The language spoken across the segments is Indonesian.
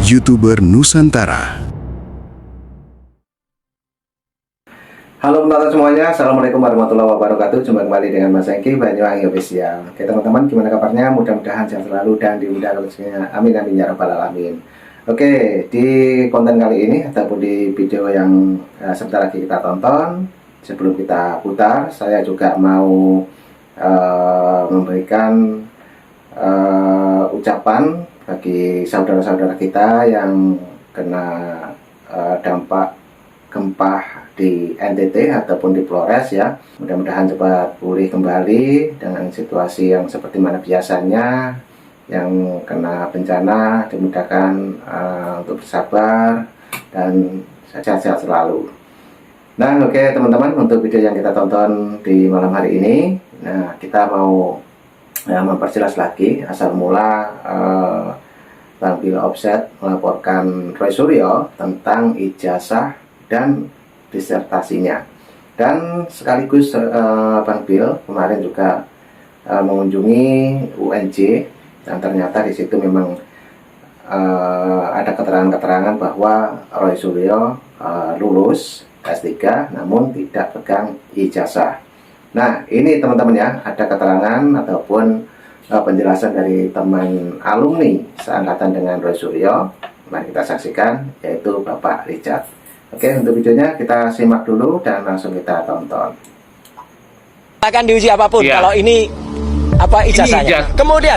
YouTuber Nusantara. Halo penonton semuanya, Assalamualaikum warahmatullahi wabarakatuh. Jumpa kembali dengan Mas Engki Banyuwangi Official. Oke teman-teman, gimana kabarnya? Mudah-mudahan sehat selalu dan dimudahkan rezekinya. Amin amin ya rabbal alamin. Oke, di konten kali ini ataupun di video yang sebentar lagi kita tonton, sebelum kita putar, saya juga mau memberikan ucapan bagi saudara-saudara kita yang kena dampak gempa di NTT ataupun di Flores ya. Mudah-mudahan cepat pulih kembali dengan situasi yang seperti mana biasanya. Yang kena bencana dimudahkan untuk bersabar dan sehat-sehat selalu. Nah oke teman-teman, untuk video yang kita tonton di malam hari ini, nah kita mau memperjelas lagi asal mula Bang Bill Offset melaporkan Roy Suryo tentang ijazah dan disertasinya. Dan sekaligus Bang Bill kemarin juga mengunjungi UNJ, dan ternyata di situ memang ada keterangan-keterangan bahwa Roy Suryo lulus S3 namun tidak pegang ijazah. Nah ini teman-teman ya, ada keterangan ataupun penjelasan dari teman alumni seangkatan dengan Roy Suryo. Mari kita saksikan, yaitu Bapak Richard. Oke, untuk videonya kita simak dulu dan langsung kita tonton. Akan diuji apapun kalau ini apa ijazahnya. Kemudian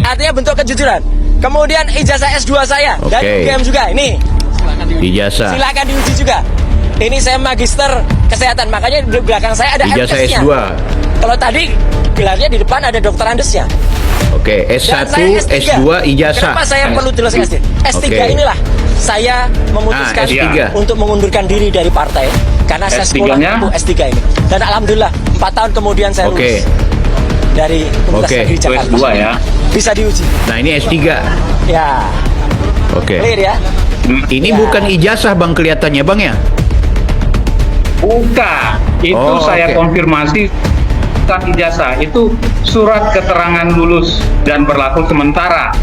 artinya bentuk kejujuran. Kemudian ijazah S2 saya dan UGM juga ini. Ijazah. Silakan diuji juga. Ini saya magister kesehatan, makanya di belakang saya ada ijazah MTes-nya. S2. Kalau tadi gelarnya di depan ada dokter Andesnya. Oke, S1, S2, ijazah. Kenapa saya perlu jelaskan S3? S3 inilah saya memutuskan untuk mengundurkan diri dari partai karena saya sekolah untuk S3 ini. Dan alhamdulillah 4 tahun kemudian saya lulus dari Universitas Negeri Jakarta. S2 ya. Bisa diuji. Nah ini S3. Ya. Clear ya. Ini bukan ijazah Bang kelihatannya Bang ya? Bukan. Itu saya konfirmasi. Bukan ijazah, itu surat keterangan lulus dan berlaku sementara.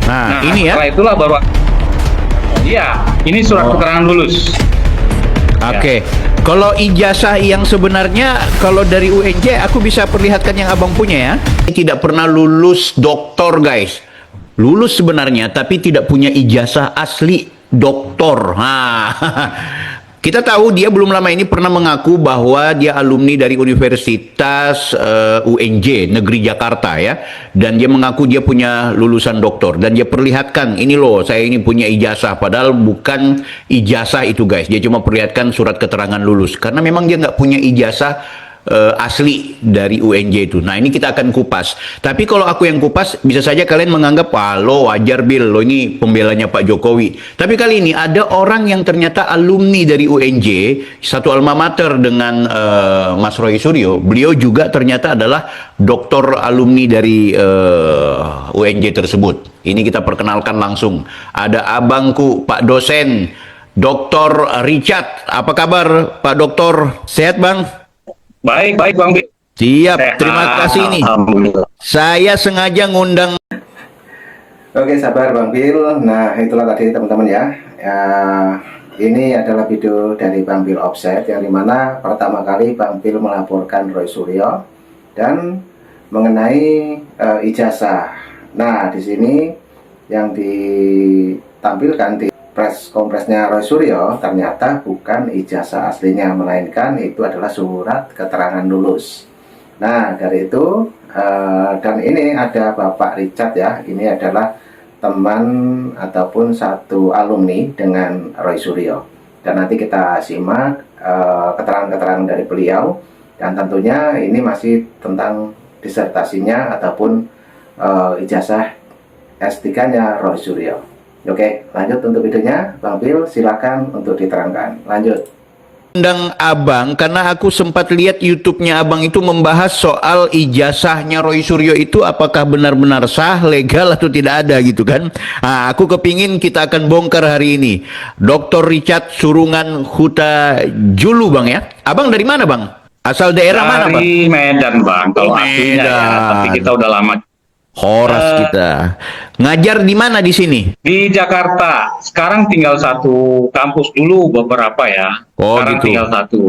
Nah ini ya. Setelah itulah baru. Iya, ini surat keterangan lulus. Oke. Kalau ijazah yang sebenarnya, kalau dari UNJ aku bisa perlihatkan yang abang punya ya. Tidak pernah lulus doktor guys. Lulus sebenarnya tapi tidak punya ijazah asli doktor. Kita tahu dia belum lama ini pernah mengaku bahwa dia alumni dari Universitas UNJ Negeri Jakarta ya, dan dia mengaku dia punya lulusan doktor dan dia perlihatkan ini loh saya ini punya ijazah, padahal bukan ijazah itu guys, dia cuma perlihatkan surat keterangan lulus karena memang dia nggak punya ijazah asli dari UNJ itu. Nah ini kita akan kupas. Tapi kalau aku yang kupas, bisa saja kalian menganggap, lo wajar Bill, lo ini pembelanya Pak Jokowi. Tapi kali ini ada orang yang ternyata alumni dari UNJ, satu alma mater dengan Mas Roy Suryo. Beliau juga ternyata adalah doktor alumni dari UNJ tersebut. Ini kita perkenalkan langsung. Ada abangku, Pak dosen, Dr. Richard. Apa kabar Pak Doktor? Sehat Bang? Baik Bang. Siap, terima kasih nih. Saya sengaja ngundang. Oke, sabar Bang Bill. Nah, itulah tadi teman-teman ya. Ini adalah video dari Bang Bill Offset yang dimana pertama kali Bang Bill melaporkan Roy Suryo dan mengenai ijazah. Nah, di sini yang ditampilkan di press kompresnya Roy Suryo ternyata bukan ijazah aslinya, melainkan itu adalah surat keterangan lulus. Nah dari itu dan ini ada Bapak Richard ya, ini adalah teman ataupun satu alumni dengan Roy Suryo, dan nanti kita simak keterangan-keterangan dari beliau, dan tentunya ini masih tentang disertasinya ataupun ijazah S3-nya Roy Suryo. Oke, lanjut untuk videonya. Bang Bill, silakan untuk diterangkan. Lanjut. Undang abang karena aku sempat lihat YouTube-nya abang itu membahas soal ijazahnya Roy Suryo itu apakah benar-benar sah, legal atau tidak ada gitu kan. Nah, aku kepingin kita akan bongkar hari ini. Dr. Richard Surungan Huta Julu Bang ya. Abang dari mana Bang? Asal daerah mana Bang? Dari Medan Bang, kalau aslinya ya, tapi kita udah lama Horas kita. Ngajar di mana di sini? Di Jakarta. Sekarang tinggal satu kampus dulu beberapa ya. Oh, Sekarang gitu. tinggal satu.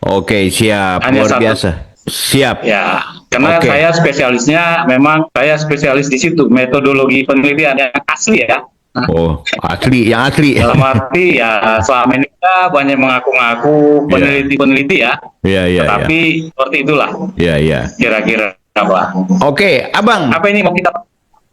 Oke, siap. Hanya Luar satu. biasa. Siap. Ya, karena Oke. saya spesialisnya memang saya spesialis di situ, metodologi penelitian yang asli ya. Oh, asli, yang asli. Dalam arti ya selama ini kita banyak mengaku-ngaku peneliti-peneliti ya. Iya, iya, Tapi seperti itulah iya. Iya. kira-kira apa. Oke, Abang. Apa ini mau kita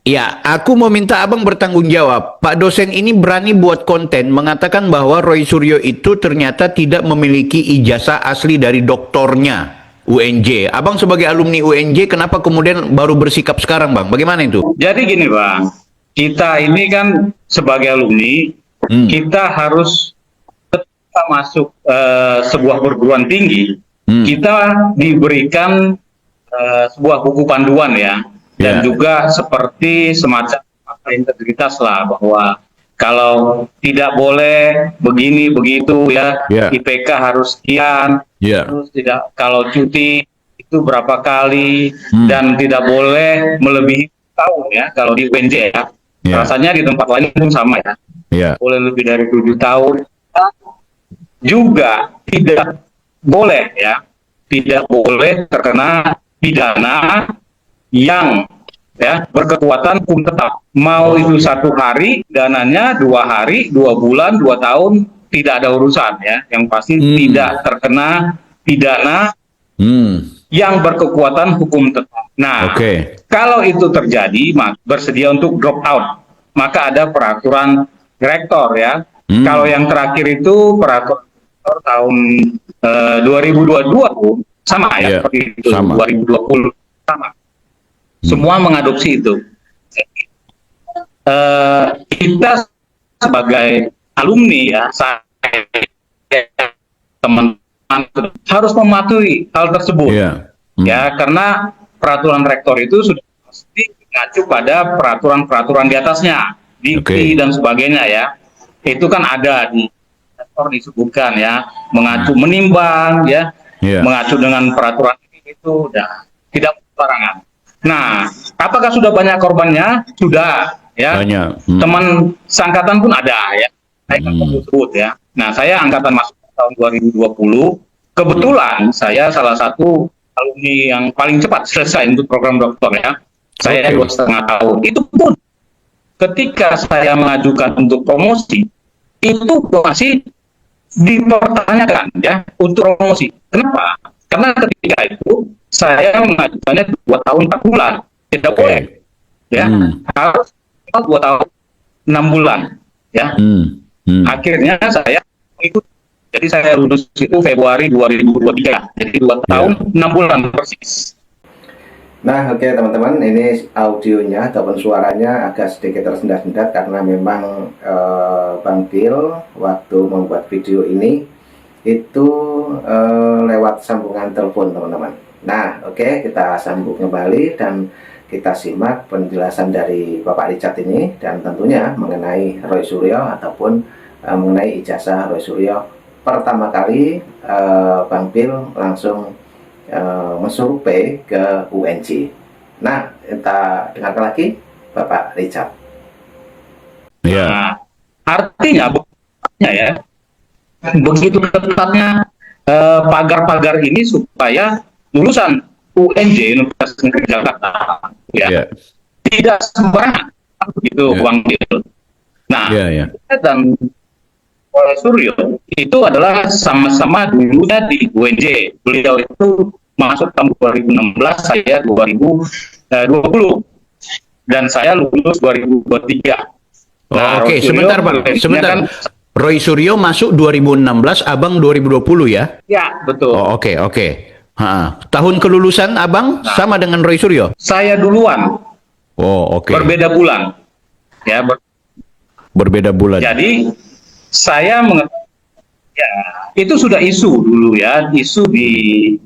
Ya, aku mau minta Abang bertanggung jawab. Pak dosen ini berani buat konten mengatakan bahwa Roy Suryo itu ternyata tidak memiliki ijazah asli dari doktornya UNJ. Abang sebagai alumni UNJ, kenapa kemudian baru bersikap sekarang, Bang? Bagaimana itu? Jadi gini Bang, kita ini kan sebagai alumni, kita harus ketika masuk sebuah perguruan tinggi, kita diberikan sebuah buku panduan ya, dan juga seperti semacam integritas lah, bahwa kalau tidak boleh begini begitu ya, IPK harus sekian, terus tidak, kalau cuti itu berapa kali, dan tidak boleh melebihi tahun ya, kalau di UNJ ya. Rasanya di tempat lain pun sama ya. Boleh lebih dari 7 tahun. Juga tidak boleh ya, tidak boleh terkena pidana yang ya berkekuatan hukum tetap. Mau itu 1 hari dananya, 2 hari, 2 bulan, 2 tahun, tidak ada urusan ya. Yang pasti tidak terkena pidana yang berkekuatan hukum tetap. Nah, kalau itu terjadi, bersedia untuk drop out, maka ada peraturan rektor ya. Kalau yang terakhir itu peraturan rektor tahun 2022 sama ya, seperti itu. Sama. 2020 sama. Semua mengadopsi itu. Kita sebagai alumni ya, teman-teman harus mematuhi hal tersebut. Ya, karena peraturan rektor itu sudah pasti mengacu pada peraturan-peraturan di atasnya, dikti dan sebagainya ya. Itu kan ada di rektor disebutkan ya, mengacu menimbang ya, mengacu dengan peraturan itu udah tidak sembarangan. Nah, apakah sudah banyak korbannya? Sudah ya. Teman seangkatan pun ada ya. Saya kan tersebut ya. Nah, saya angkatan masuk tahun 2020. Kebetulan saya salah satu alumni yang paling cepat selesai untuk program doktor ya. Saya 2,5 tahun. Itu pun ketika saya mengajukan untuk promosi, itu masih dipertanyakan ya untuk promosi. Kenapa? Karena ketika itu saya mengajukannya 2 tahun 4 bulan. Tidak boleh. Ya. Harus 2 tahun 6 bulan. Ya. Akhirnya saya ikut. Jadi saya lulus itu Februari 2023. Jadi 2 tahun 6 bulan persis. Nah, oke teman-teman, ini audionya ataupun suaranya agak sedikit tersendat-sendat karena memang Bang Bill waktu membuat video ini itu lewat sambungan telepon teman-teman. Nah, oke, kita sambung kembali dan kita simak penjelasan dari Bapak Richard ini, dan tentunya mengenai Roy Suryo ataupun mengenai ijazah Roy Suryo. Pertama kali Bang Bill langsung mensurvei ke UNJ. Nah, kita dengarkan lagi Bapak Richard. Nah, artinya ya, begitu ketatnya pagar-pagar ini supaya lulusan UNJ Universitas Negeri Jakarta ya tidak sembarangan begitu Bang Bill. Nah, dan Roy Suryo itu adalah sama-sama dulunya di UNJ. Beliau itu masuk tahun 2016, saya 2020, dan saya lulus 2023. Nah, Oke, sebentar Bang, sebentar. Kan, Roy Suryo masuk 2016, Abang 2020 ya? Ya, betul. Oh, oke. Tahun kelulusan Abang sama dengan Roy Suryo? Saya duluan. Oh, oke. Berbeda bulan. Ya, berbeda bulan. Jadi saya ya, itu sudah isu dulu ya, isu di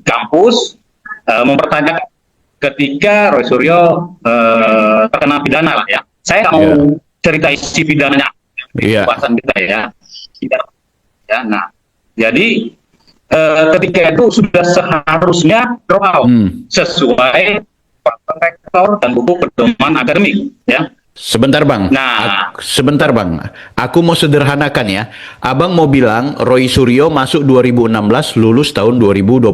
kampus mempertanyakan ketika Roy Suryo terkena pidana lah ya. Saya nggak mau cerita isi pidananya, bahasan kita ya. Nah, jadi ketika itu sudah seharusnya drop out sesuai peraturan rektor dan buku pedoman akademik, ya. Sebentar bang, sebentar bang, aku mau sederhanakan ya. Abang mau bilang Roy Suryo masuk 2016, lulus tahun 2023.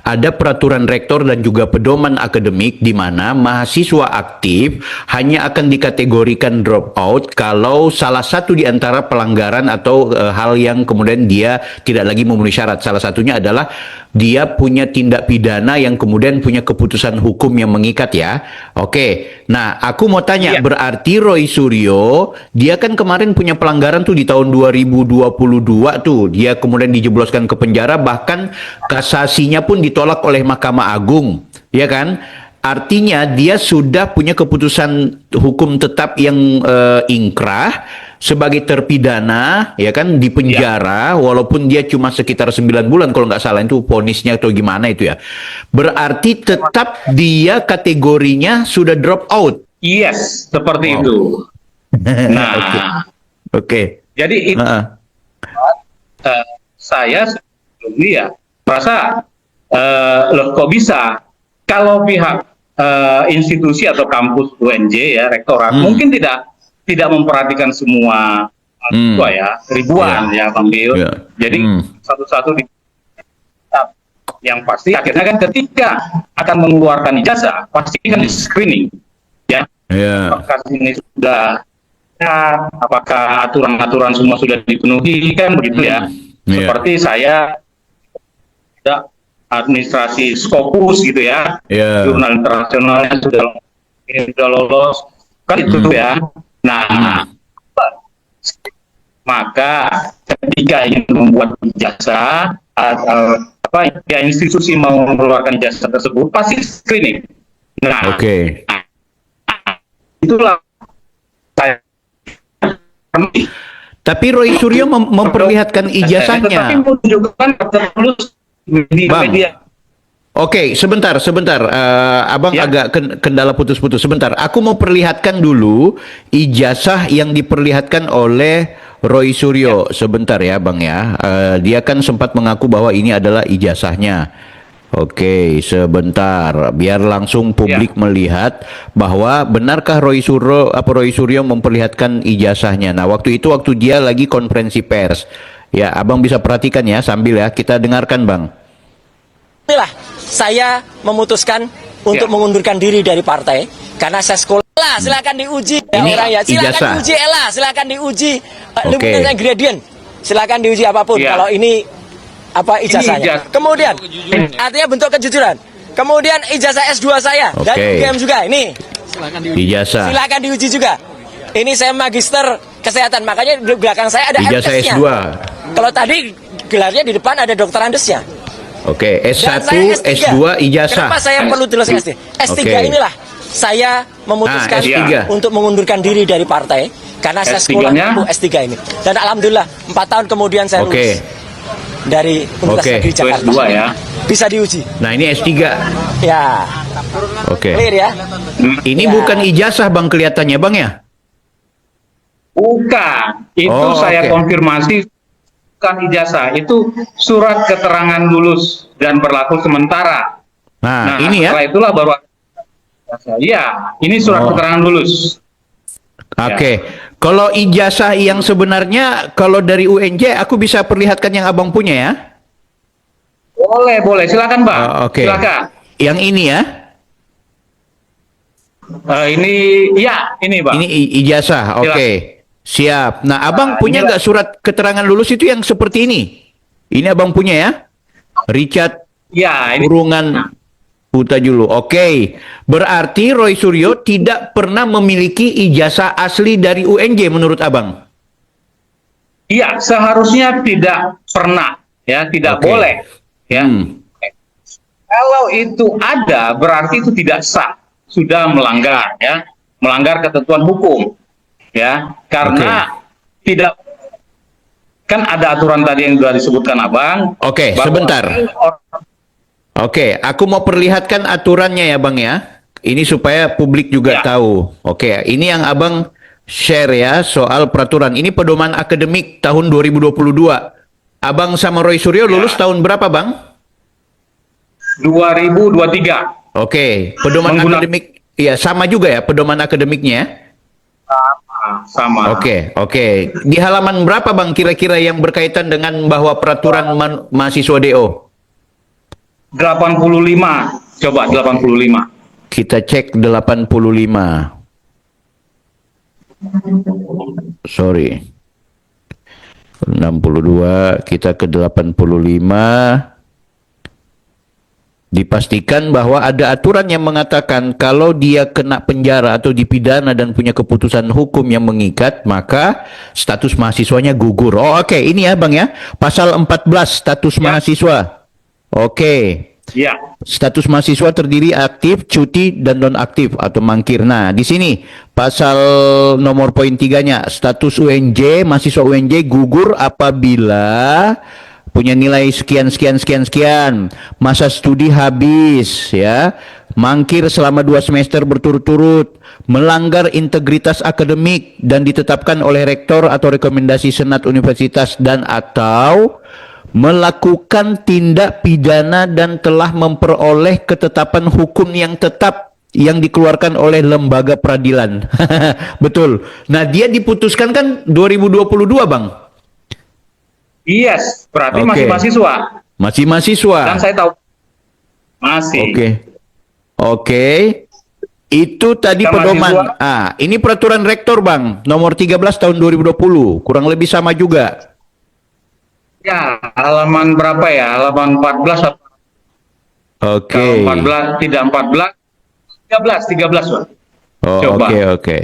Ada peraturan rektor dan juga pedoman akademik di mana mahasiswa aktif hanya akan dikategorikan drop out kalau salah satu di antara pelanggaran atau hal yang kemudian dia tidak lagi memenuhi syarat. Salah satunya adalah dia punya tindak pidana yang kemudian punya keputusan hukum yang mengikat ya. Oke, nah aku mau tanya, berarti Roy Suryo, dia kan kemarin punya pelanggaran tuh di tahun 2022 tuh. Dia kemudian dijebloskan ke penjara, bahkan kasasinya pun ditolak oleh Mahkamah Agung, ya kan? Artinya dia sudah punya keputusan hukum tetap yang ingkrah sebagai terpidana, ya kan, di penjara, walaupun dia cuma sekitar 9 bulan kalau nggak salah itu vonisnya atau gimana itu ya. Berarti tetap dia kategorinya sudah drop out. Yes, seperti itu. Nah, Oke. Jadi itu saya sebelum dia merasa loh kok bisa kalau pihak institusi atau kampus UNJ ya rektorat mungkin tidak memperhatikan semua mahasiswa ya, ribuan ya Bang Bill. Jadi satu-satu yang pasti akhirnya kan ketika akan mengeluarkan ijazah pasti kan di screening ya. Apakah ini sudah apakah aturan-aturan semua sudah dipenuhi kan begitu ya. Seperti saya ada administrasi Scopus gitu ya. Jurnal internasionalnya sudah lolos kan itu ya. Nah, maka ketika ingin membuat ijazah, ya institusi mau mengeluarkan ijazah tersebut pasti screening. Nah, itulah saya. Tapi Roy Suryo memperlihatkan ijazahnya. Tetapi menunjukkan terus di media. Oke, sebentar. Abang agak kendala putus-putus. Sebentar, aku mau perlihatkan dulu ijazah yang diperlihatkan oleh Roy Suryo. Sebentar ya, Bang ya. Dia kan sempat mengaku bahwa ini adalah ijazahnya. Oke, sebentar. Biar langsung publik melihat bahwa benarkah Roy Suryo memperlihatkan ijazahnya. Nah, waktu itu waktu dia lagi konferensi pers. Ya, Abang bisa perhatikan ya sambil ya kita dengarkan, Bang. Inilah saya memutuskan untuk mengundurkan diri dari partai karena saya sekolah. Silakan diuji silakan diuji silakan diuji lingkungan ingredient. Silakan diuji apapun kalau ini ijazahnya. Kemudian artinya bentuk kejujuran. Kemudian ijazah S2 saya dan UGM juga ini. Ijazah. Silakan diuji juga. Ini saya magister kesehatan, makanya di belakang saya ada ijazah MS-nya. S2. Kalau tadi gelarnya di depan ada dokter andesnya. Oke, S1, S2, ijazah. Kenapa saya perlu jelaskan S3? S3 inilah saya memutuskan untuk mengundurkan diri dari partai karena saya sekolah S3 ini. Dan alhamdulillah 4 tahun kemudian saya lulus dari Universitas Negeri Jakarta. S2 ya. Bisa diuji. Nah, ini S3. Ya. Clear ya. Ini bukan ijazah Bang kelihatannya, Bang ya? Bukan. Itu saya konfirmasi bukan ijazah, itu surat keterangan lulus dan berlaku sementara. Nah ini ya. Setelah itulah baru ini surat keterangan lulus. Kalau ijazah yang sebenarnya kalau dari UNJ aku bisa perlihatkan yang Abang punya ya? Boleh, silakan Bang. Silakan. Yang ini ya? Ini Bang. Ini ijazah, siap. Nah, Abang punya nggak surat keterangan lulus itu yang seperti ini? Ini Abang punya ya? Richard Kurungan Hutajulu. Berarti Roy Suryo tidak pernah memiliki ijazah asli dari UNJ menurut Abang? Iya, seharusnya tidak pernah. Ya, tidak boleh. Ya. Kalau itu ada, berarti itu tidak sah. Sudah melanggar, ya. Melanggar ketentuan hukum. Ya, karena tidak kan ada aturan tadi yang sudah disebutkan Abang. Sebentar. Aku mau perlihatkan aturannya ya Bang ya. Ini supaya publik juga tahu. Ini yang Abang share ya soal peraturan. Ini pedoman akademik tahun 2022. Abang sama Roy Suryo lulus tahun berapa Bang? 2023. Oke, pedoman akademik, ya sama juga ya pedoman akademiknya. Sama. Oke. Di halaman berapa Bang kira-kira yang berkaitan dengan bahwa peraturan mahasiswa DO? 85. Coba 85. Kita cek 85. Sorry. 62, kita ke 85. Dipastikan bahwa ada aturan yang mengatakan kalau dia kena penjara atau dipidana dan punya keputusan hukum yang mengikat, maka status mahasiswanya gugur. Oh, oke. Ini ya Bang ya. Pasal 14 status mahasiswa. Oke. Ya. Status mahasiswa terdiri aktif, cuti, dan non-aktif atau mangkir. Nah, di sini pasal nomor poin 3-nya, status UNJ, mahasiswa UNJ gugur apabila punya nilai sekian, masa studi habis, ya, mangkir selama 2 semester berturut-turut, melanggar integritas akademik dan ditetapkan oleh rektor atau rekomendasi senat universitas dan atau melakukan tindak pidana dan telah memperoleh ketetapan hukum yang tetap yang dikeluarkan oleh lembaga peradilan. Betul. Nah, dia diputuskan kan 2022, Bang? Yes, berarti masih mahasiswa. Masih mahasiswa. Dan saya tahu masih. Oke. Itu tadi pedoman. Ini peraturan rektor, Bang, nomor 13 tahun 2020. Kurang lebih sama juga. Ya, halaman berapa ya? Halaman 14. Oke. 14 tidak 14. 13, Bang. Oh, oke.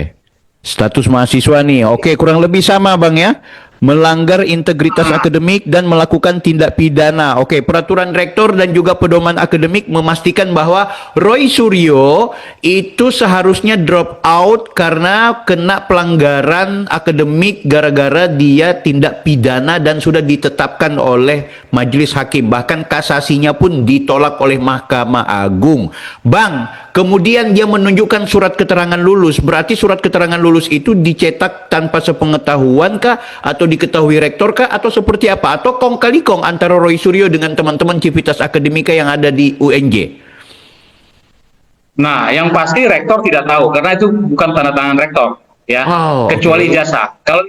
Status mahasiswa nih. Oke, kurang lebih sama, Bang ya. Melanggar integritas akademik dan melakukan tindak pidana. Oke, peraturan rektor dan juga pedoman akademik memastikan bahwa Roy Suryo itu seharusnya drop out karena kena pelanggaran akademik gara-gara dia tindak pidana dan sudah ditetapkan oleh majelis hakim. Bahkan kasasinya pun ditolak oleh Mahkamah Agung. Bang, kemudian dia menunjukkan surat keterangan lulus. Berarti surat keterangan lulus itu dicetak tanpa sepengetahuan kah? Atau diketahui rektor kah? Atau seperti apa? Atau kong kali kong antara Roy Suryo dengan teman-teman Civitas Akademika yang ada di UNJ? Nah, yang pasti rektor tidak tahu karena itu bukan tanda tangan rektor, ya. Kecuali ijazah. Kalau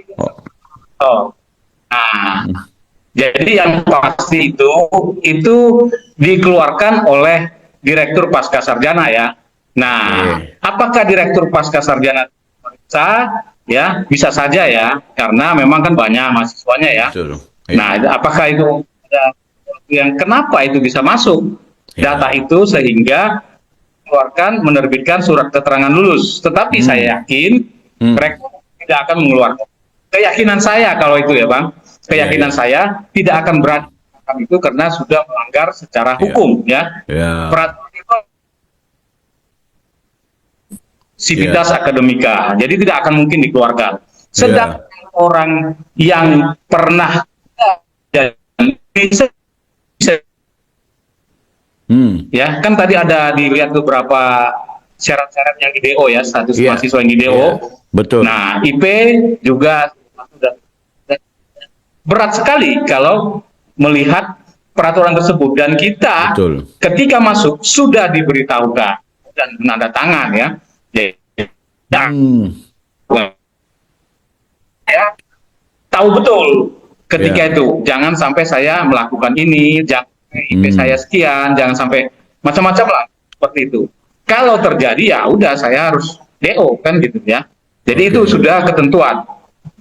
jadi yang pasti itu dikeluarkan oleh Direktur Pasca Sarjana, ya. Nah, apakah Direktur Pasca Sarjana bisa? Ya, bisa saja ya, karena memang kan banyak mahasiswanya ya. Nah, apakah itu yang kenapa itu bisa masuk data itu sehingga menerbitkan surat keterangan lulus? Tetapi saya yakin mereka tidak akan mengeluarkan. Keyakinan saya kalau itu ya, Bang. Keyakinan saya tidak akan berani itu karena sudah melanggar secara hukum ya. Peraturan itu Civitas Akademika, jadi tidak akan mungkin dikeluarkan. Sedangkan orang yang pernah bisa ya kan tadi ada dilihat beberapa syarat-syarat yang di DO ya, status mahasiswa yang di DO. Betul. Nah, IP juga sudah berat sekali kalau melihat peraturan tersebut dan kita ketika masuk sudah diberitahukan dan menanda tangan ya. Ya, tahu betul ketika itu jangan sampai saya melakukan ini, jangan IP saya sekian, jangan sampai macam-macam lah seperti itu. Kalau terjadi ya udah saya harus DO kan gitu ya. Jadi itu sudah ketentuan.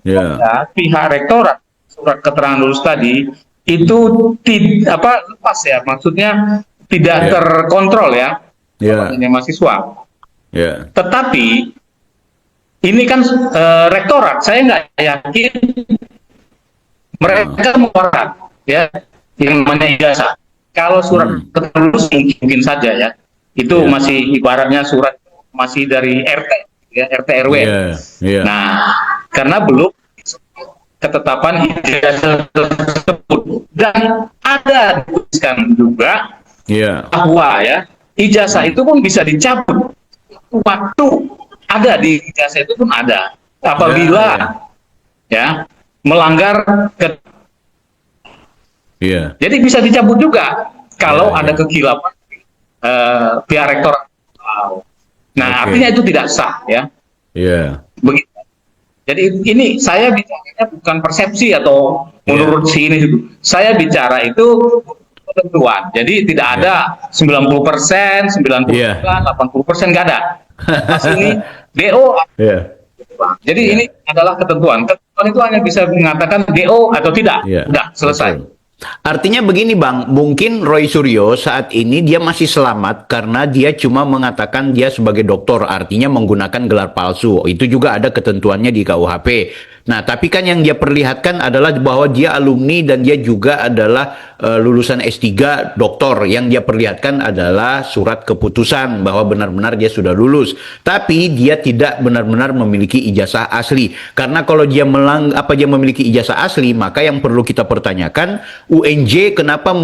Ya, pihak rektorat surat keterangan lulus tadi itu lepas ya, maksudnya tidak terkontrol ya, mahasiswa. Tetapi ini kan rektorat, saya nggak yakin mereka mengeluarkan ya yang namanya ijazah. Kalau surat keterangan lulus mungkin saja ya, itu masih ibaratnya surat masih dari RT ya, RT RW. Nah, karena belum ketetapan ijazah tersebut dan ada dituliskan juga bahwa ya ijazah itu pun bisa dicabut waktu ada di ijazah itu pun ada apabila ya melanggar jadi bisa dicabut juga kalau ada kekhilafan pihak rektor. Nah, artinya itu tidak sah, ya. Begitu. Jadi ini saya bicaranya bukan persepsi atau menurut si ini. Saya bicara itu ketentuan. Jadi tidak ada 90%, 90%, 80%, nggak ada. Mas ini DO. Jadi ini adalah ketentuan. Ketentuan itu hanya bisa mengatakan DO atau tidak. Udah, selesai. Artinya begini Bang, mungkin Roy Suryo saat ini dia masih selamat karena dia cuma mengatakan dia sebagai doktor, artinya menggunakan gelar palsu. Itu juga ada ketentuannya di KUHP. Nah, tapi kan yang dia perlihatkan adalah bahwa dia alumni dan dia juga adalah lulusan S3 doktor. Yang dia perlihatkan adalah surat keputusan bahwa benar-benar dia sudah lulus. Tapi dia tidak benar-benar memiliki ijazah asli. Karena kalau dia dia memiliki ijazah asli, maka yang perlu kita pertanyakan, UNJ kenapa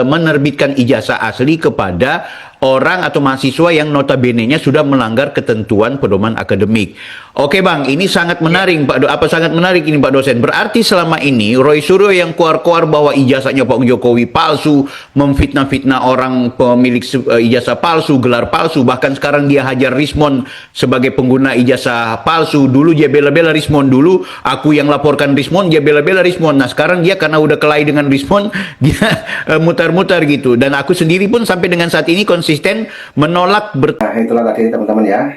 menerbitkan ijazah asli kepada orang atau mahasiswa yang notabene-nya sudah melanggar ketentuan pedoman akademik. Oke Bang, ini sangat menarik sangat menarik ini Pak dosen. Berarti selama ini Roy Suryo yang keluar-keluar bahwa ijazahnya Pak Jokowi palsu, memfitnah-fitnah orang pemilik ijazah palsu, gelar palsu, bahkan sekarang dia hajar Rismond sebagai pengguna ijazah palsu. Dulu dia bela-bela Rismond dulu, aku yang laporkan Rismond, dia bela-bela Rismond. Nah, sekarang dia karena udah kelahi dengan Rismond, dia mutar-mutar gitu. Dan aku sendiri pun sampai dengan saat ini konsisten menolak Nah, itulah tadi teman-teman ya.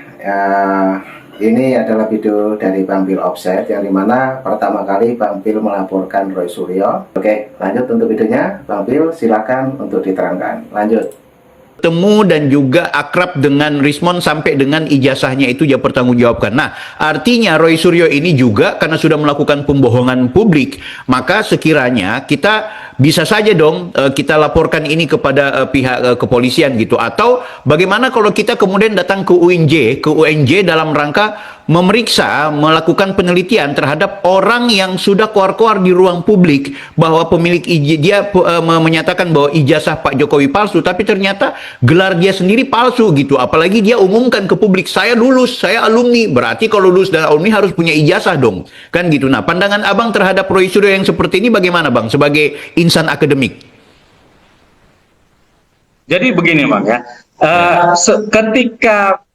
Ini adalah video dari Bang Bill Offset yang dimana pertama kali Bang Bill melaporkan Roy Suryo. Oke, lanjut untuk videonya. Bang Bill silakan untuk diterangkan. Lanjut. Temu dan juga akrab dengan Rismond sampai dengan ijazahnya itu dia pertanggungjawabkan. Nah, artinya Roy Suryo ini juga karena sudah melakukan pembohongan publik, maka sekiranya kita bisa saja dong kita laporkan ini kepada pihak kepolisian gitu. Atau bagaimana kalau kita kemudian datang ke UNJ dalam rangka memeriksa, melakukan penelitian terhadap orang yang sudah keluar-keluar di ruang publik bahwa pemilik dia menyatakan bahwa ijazah Pak Jokowi palsu, tapi ternyata gelar dia sendiri palsu gitu. Apalagi dia umumkan ke publik, saya lulus, saya alumni. Berarti kalau lulus dan alumni harus punya ijazah dong. Kan gitu. Nah, pandangan Abang terhadap Roy Suryo yang seperti ini bagaimana Bang sebagai insan akademik? Jadi begini Bang ya. Ketika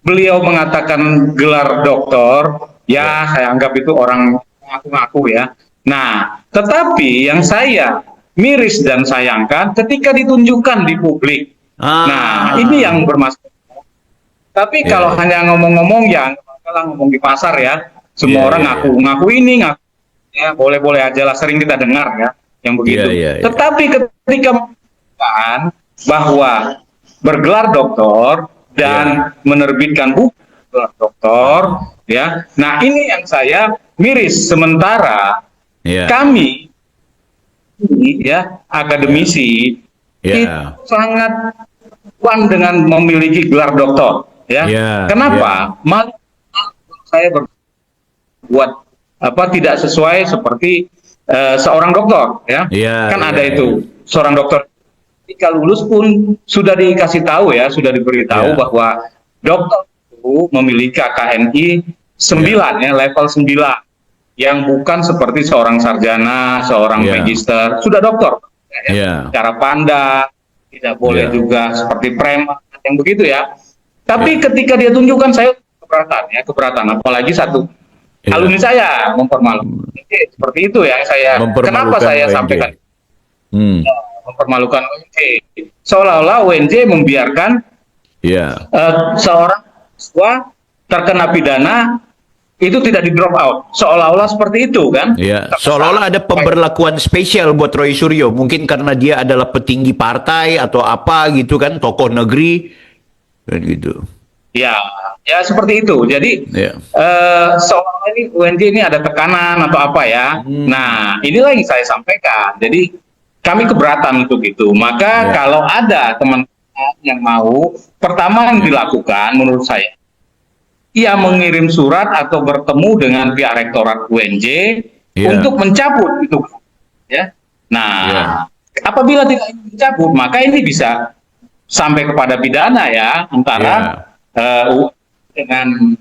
beliau mengatakan gelar doktor, ya saya anggap itu orang ngaku-ngaku ya. Nah, tetapi yang saya miris dan sayangkan ketika ditunjukkan di publik. Nah, ini yang bermasalah. Tapi kalau hanya ngomong-ngomong ya, kalau ngomong di pasar ya, semua orang ngaku ini, ngaku ya, boleh-boleh aja lah, sering kita dengar ya, yang begitu. Tetapi ketika mengatakan bahwa bergelar doktor dan menerbitkan buku doktor, ya. Nah, ini yang saya miris. Sementara kami, ya, akademisi, itu sangat puan dengan memiliki gelar doktor, ya. Kenapa? Malah saya berbuat tidak sesuai seperti seorang doktor, ya. Kan ada itu seorang doktor. Ketika lulus pun sudah dikasih tahu ya, sudah diberitahu bahwa dokter itu memiliki KKNI 9 ya, level 9 yang bukan seperti seorang sarjana, seorang magister, sudah dokter ya. Cara pandang tidak boleh juga seperti preman yang begitu ya. Tapi ketika dia tunjukkan, saya keberatan apalagi satu alumni saya mempermalukan. Seperti itu ya saya. Kenapa saya sampaikan? Mempermalukan UNJ, seolah-olah UNJ membiarkan seorang siswa terkena pidana itu tidak di drop out, seolah-olah seperti itu kan? Seolah-olah ada pemberlakuan spesial buat Roy Suryo, mungkin karena dia adalah petinggi partai atau apa gitu kan, tokoh negeri kan gitu. Ya seperti itu. Jadi seolah-olah ini UNJ ini ada tekanan atau apa ya? Nah, inilah yang saya sampaikan. Jadi kami keberatan untuk itu. Maka kalau ada teman-teman yang mau, pertama yang dilakukan menurut saya, ia mengirim surat atau bertemu dengan pihak rektorat UNJ untuk mencabut itu, ya. Nah, apabila tidak dicabut, maka ini bisa sampai kepada pidana ya antara dengan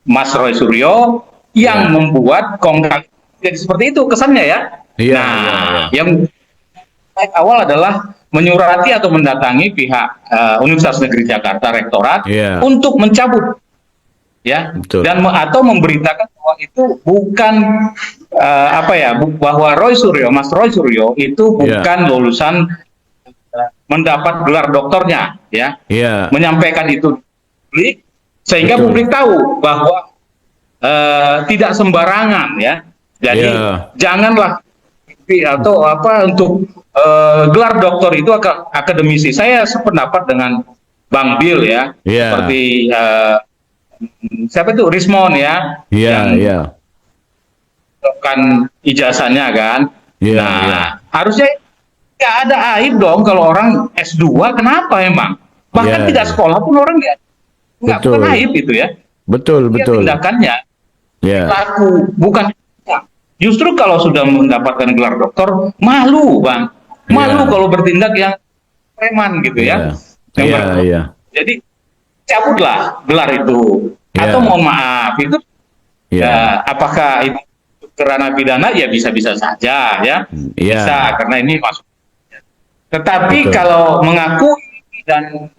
Mas Roy Suryo yang membuat kongkang jadi seperti itu kesannya ya. Yang awal adalah menyurati atau mendatangi pihak Universitas Negeri Jakarta Rektorat untuk mencabut, ya, Betul. dan atau memberitakan bahwa itu bukan bahwa Mas Roy Suryo itu bukan lulusan mendapat gelar doktornya, ya, menyampaikan itu publik sehingga publik tahu bahwa tidak sembarangan, ya, jadi janganlah atau untuk gelar doktor itu akademisi. Saya sependapat dengan Bang Bill, ya, seperti siapa itu Rismon, ya, yang kan ijazahnya kan. Harusnya nggak ada aib dong kalau orang S2. Kenapa emang? Bahkan tidak sekolah pun orang nggak bukan aib itu, ya. Betul. Tindakannya laku, bukan. Justru kalau sudah mendapatkan gelar doktor, malu, Bang. Malu kalau bertindak yang preman gitu, ya. Jadi cabutlah gelar itu. Atau mohon maaf, itu apakah itu kerana pidana? Ya bisa-bisa saja, ya. Bisa, karena ini masuk. Tetapi kalau mengaku dan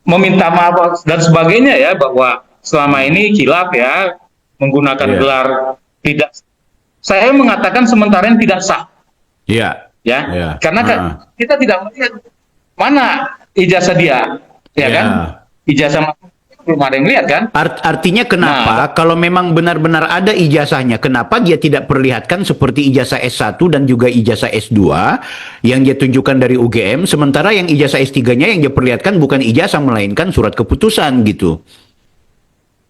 meminta maaf dan sebagainya, ya, bahwa selama ini kilap, ya, menggunakan gelar tidak, saya mengatakan sementara ini tidak sah, karena kita tidak melihat mana ijazah dia, ya kan, ijazah belum ada yang lihat kan. Artinya kenapa kalau memang benar-benar ada ijazahnya, kenapa dia tidak perlihatkan seperti ijazah S1 dan juga ijazah S2 yang dia tunjukkan dari UGM, sementara yang ijazah S3-nya yang dia perlihatkan bukan ijazah melainkan surat keputusan gitu.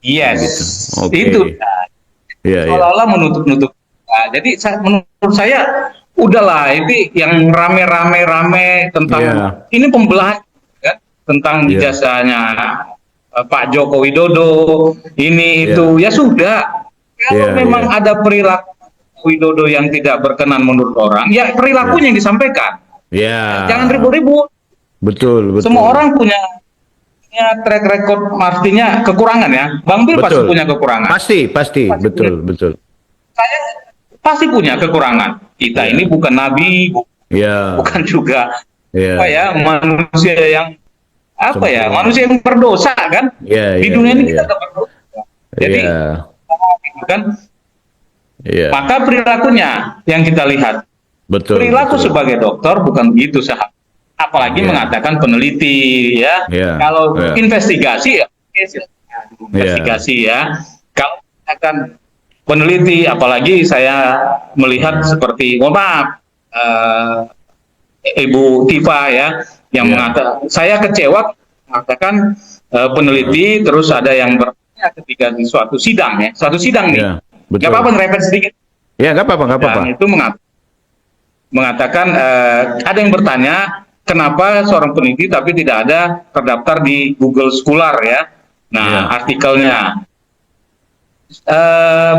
Yes, itu. Seolah-olah menutup-nutup. Nah, jadi menurut saya udahlah, ini yang rame tentang ini pembelahan, kan, tentang ijazahnya Pak Joko Widodo ini itu, ya sudah. Kalau memang ada perilaku Widodo yang tidak berkenan menurut orang, ya perilakunya yang disampaikan. Jangan ribut-ribut. Betul. Semua orang punya track record, artinya kekurangan, ya. Bang Bill pasti punya kekurangan. Pasti. Betul. Saya pasti punya kekurangan. Kita ini bukan nabi, bukan juga manusia yang manusia yang berdosa, kan. Di dunia ini kita berdosa. Jadi kan, maka perilakunya yang kita lihat. Perilaku sebagai dokter bukan begitu, sahabat. Apalagi mengatakan peneliti, ya. Kalau investigasi, ya. Kalau akan peneliti, apalagi saya melihat seperti, mohon maaf, Ibu Tifa, ya, yang mengatakan, saya kecewa mengatakan peneliti, terus ada yang bertanya ketika di suatu sidang, ya, nih. Nggak apa-apa, ngerepet sedikit. Nggak apa-apa. Itu mengatakan ada yang bertanya, kenapa seorang peneliti tapi tidak ada terdaftar di Google Scholar, ya. Artikelnya.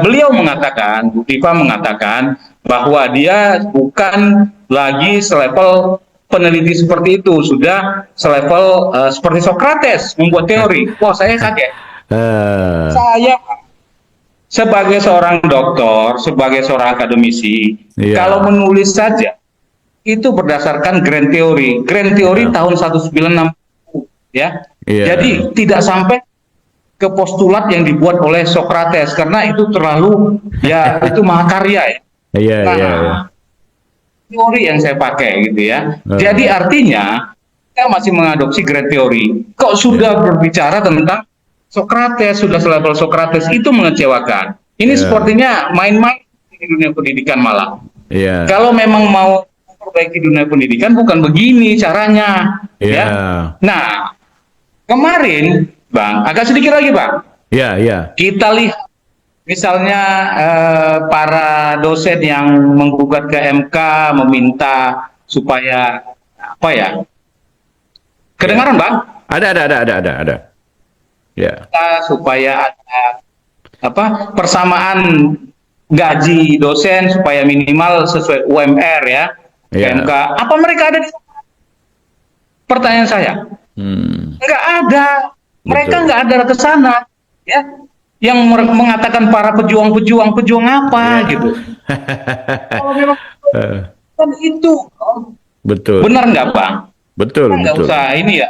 Beliau mengatakan, Bu Tifa mengatakan bahwa dia bukan lagi selevel peneliti seperti itu, sudah selevel seperti Socrates membuat teori. Wah, saya kaget. Saya sebagai seorang dokter, sebagai seorang akademisi, kalau menulis saja itu berdasarkan grand theory tahun 1960, ya. Jadi tidak sampai ke postulat yang dibuat oleh Socrates, karena itu terlalu, ya, itu mahakarya, ya. Teori yang saya pakai gitu, ya. Jadi artinya kita masih mengadopsi grand theory. Kok sudah berbicara tentang Socrates, sudah selevel Socrates, itu mengecewakan. Ini sepertinya main-main di dunia pendidikan malah. Kalau memang mau memperbaiki dunia pendidikan bukan begini caranya, ya. Nah, kemarin, Bang, agak sedikit lagi, Bang. Kita lihat misalnya para dosen yang menggugat ke MK meminta supaya kedengaran, Bang? Ada. Supaya ada persamaan gaji dosen supaya minimal sesuai UMR, ya. MK. Apa mereka ada di sana? Pertanyaan saya. Nggak ada. Mereka nggak ada ke sana, ya. Yang mengatakan para pejuang apa, gitu. Kalau memang Kan itu Betul. benar nggak Bang? Betul, Nggak betul. usah ini ya.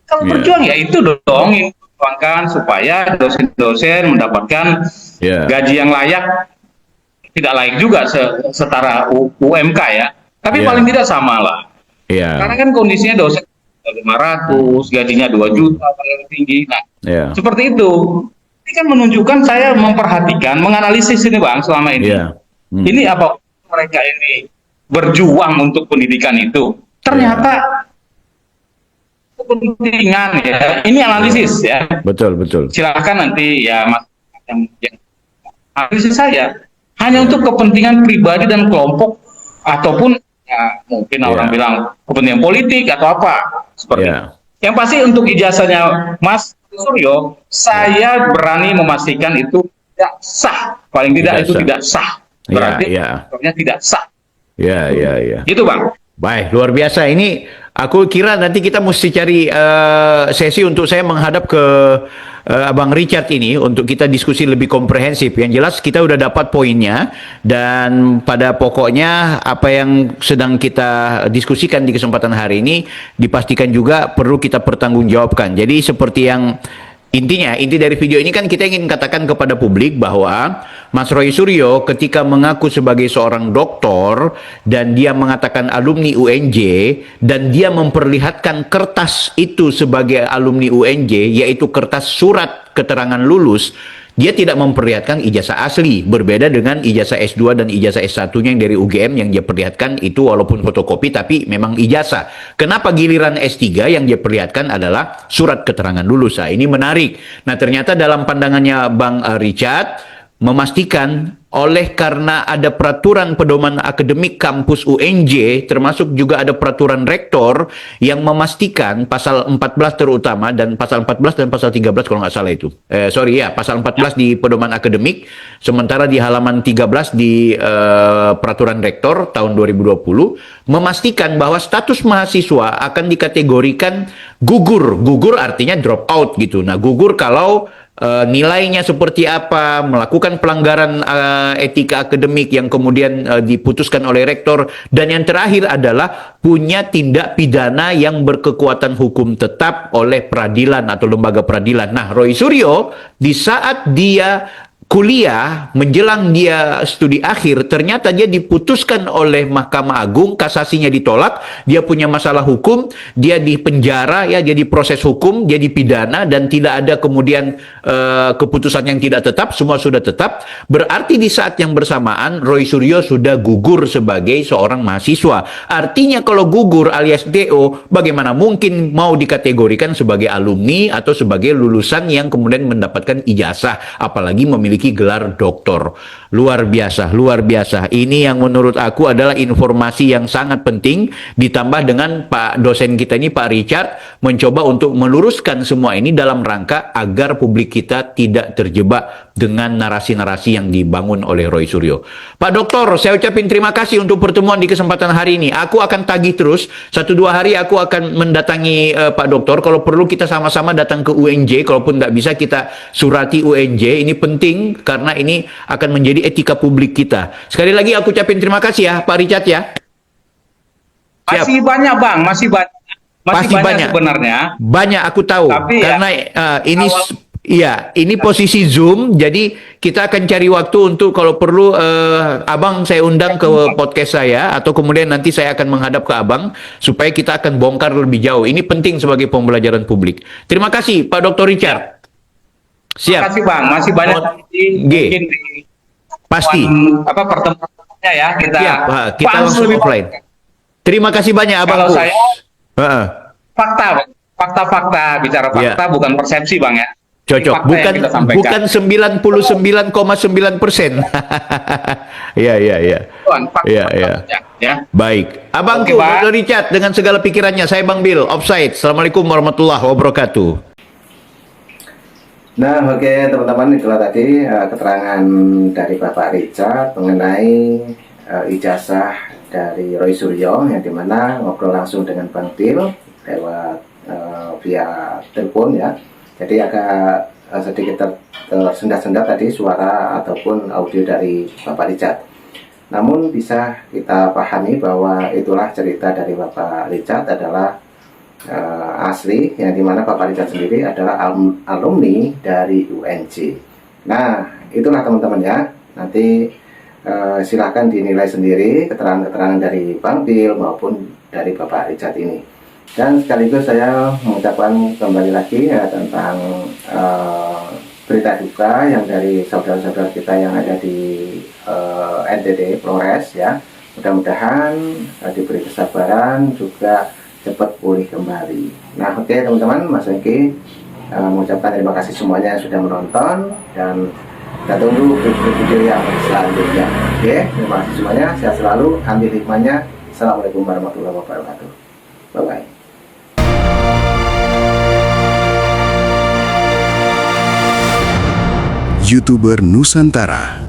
Kalau Iya. berjuang ya itu dong, yang perjuangkan supaya dosen-dosen mendapatkan gaji yang layak, tidak layak juga setara UMK ya. Tapi paling tidak sama lah. Karena kan kondisinya dosen 500, gajinya 2 juta paling tinggi. Nah, seperti itu. Ini kan menunjukkan saya memperhatikan, menganalisis ini Bang selama ini. Ini apa mereka ini berjuang untuk pendidikan itu. Ternyata kepentingan ya. Ini analisis ya. Betul, betul. Silakan nanti ya Mas yang analisis saya hanya untuk kepentingan pribadi dan kelompok ataupun ya mungkin orang bilang kepentingan politik atau apa seperti itu. Yang pasti untuk ijazahnya Mas Suryo, saya berani memastikan itu tidak sah. Paling tidak itu tidak sah. Berarti tidak sah. Gitu Bang. Baik, luar biasa. Ini aku kira nanti kita mesti cari sesi untuk saya menghadap ke Abang Richard ini untuk kita diskusi lebih komprehensif. Yang jelas kita udah dapat poinnya, dan pada pokoknya apa yang sedang kita diskusikan di kesempatan hari ini dipastikan juga perlu kita pertanggungjawabkan. Jadi seperti yang inti dari video ini kan kita ingin katakan kepada publik bahwa Mas Roy Suryo ketika mengaku sebagai seorang doktor dan dia mengatakan alumni UNJ dan dia memperlihatkan kertas itu sebagai alumni UNJ, yaitu kertas surat keterangan lulus, dia tidak memperlihatkan ijazah asli, berbeda dengan ijazah S2 dan ijazah S1-nya yang dari UGM yang dia perlihatkan itu walaupun fotokopi tapi memang ijazah. Kenapa giliran S3 yang dia perlihatkan adalah surat keterangan lulus? Nah, ini menarik. Nah, ternyata dalam pandangannya Bang Richard memastikan oleh karena ada peraturan pedoman akademik kampus UNJ, termasuk juga ada peraturan rektor yang memastikan pasal 14 terutama, dan pasal 14 dan pasal 13 kalau nggak salah itu. Pasal 14 di pedoman akademik, sementara di halaman 13 di peraturan rektor tahun 2020 memastikan bahwa status mahasiswa akan dikategorikan gugur. Gugur artinya drop out gitu. Nah, gugur kalau nilainya seperti apa, melakukan pelanggaran etika akademik yang kemudian diputuskan oleh rektor, dan yang terakhir adalah punya tindak pidana yang berkekuatan hukum tetap oleh peradilan atau lembaga peradilan. Nah, Roy Suryo di saat dia kuliah menjelang dia studi akhir, ternyata dia diputuskan oleh Mahkamah Agung, kasasinya ditolak, dia punya masalah hukum, dia dipenjara, ya, dia diproses hukum, dia dipidana, dan tidak ada kemudian keputusan yang tidak tetap, semua sudah tetap. Berarti di saat yang bersamaan Roy Suryo sudah gugur sebagai seorang mahasiswa. Artinya kalau gugur alias DO, bagaimana mungkin mau dikategorikan sebagai alumni atau sebagai lulusan yang kemudian mendapatkan ijazah, apalagi memiliki gelar doktor. Luar biasa, luar biasa. Ini yang menurut aku adalah informasi yang sangat penting, ditambah dengan Pak dosen kita ini, Pak Richard, mencoba untuk meluruskan semua ini dalam rangka agar publik kita tidak terjebak dengan narasi-narasi yang dibangun oleh Roy Suryo. Pak Doktor, saya ucapin terima kasih untuk pertemuan di kesempatan hari ini. Aku akan tagih terus, 1-2 hari aku akan mendatangi Pak Doktor. Kalau perlu kita sama-sama datang ke UNJ, kalaupun tidak bisa kita surati UNJ. Ini penting karena ini akan menjadi etika publik kita. Sekali lagi aku ucapin terima kasih ya Pak Richard ya. Masih banyak Bang, masih banyak sebenarnya. Banyak aku tahu. Tapi karena ini ini posisi Zoom, jadi kita akan cari waktu untuk kalau perlu Abang saya undang ke podcast saya, atau kemudian nanti saya akan menghadap ke Abang supaya kita akan bongkar lebih jauh. Ini penting sebagai pembelajaran publik. Terima kasih Pak Dr. Richard. Siap. Terima kasih Bang, masih banyak mungkin pasti pertemuannya ya kita. Siap. Kita langsung offline. Terima kasih banyak Abang. Kalau saya fakta bicara fakta, bukan persepsi Bang ya. Cocok, bukan 99,9%. Iya. Baik. Abangku, Dr. Richard dengan segala pikirannya, saya Bang Bill, Offside. Assalamualaikum warahmatullahi wabarakatuh. Nah, oke teman-teman, itulah tadi keterangan dari Bapak Richard mengenai ijazah dari Roy Suryo, yang dimana ngobrol langsung dengan Bang Bill lewat via telepon ya. Jadi agak sedikit tersendat-sendat tadi suara ataupun audio dari Bapak Richard. Namun bisa kita pahami bahwa itulah cerita dari Bapak Richard adalah asli, yang dimana Bapak Richard sendiri adalah alumni dari UNJ. Nah, itulah teman-teman ya. Nanti silakan dinilai sendiri keterangan-keterangan dari Bang Bill maupun dari Bapak Richard ini. Dan sekaligus saya mengucapkan kembali lagi ya tentang berita duka yang dari saudara-saudara kita yang ada di NTT Flores ya. Mudah-mudahan diberi kesabaran juga cepat pulih kembali. Nah, oke teman-teman, Mas Hengki mengucapkan terima kasih semuanya yang sudah menonton, dan kita tunggu video-video yang selanjutnya. Oke, terima kasih semuanya, sehat selalu, ambil hikmahnya. Assalamualaikum warahmatullahi wabarakatuh. Bye-bye. YouTuber Nusantara.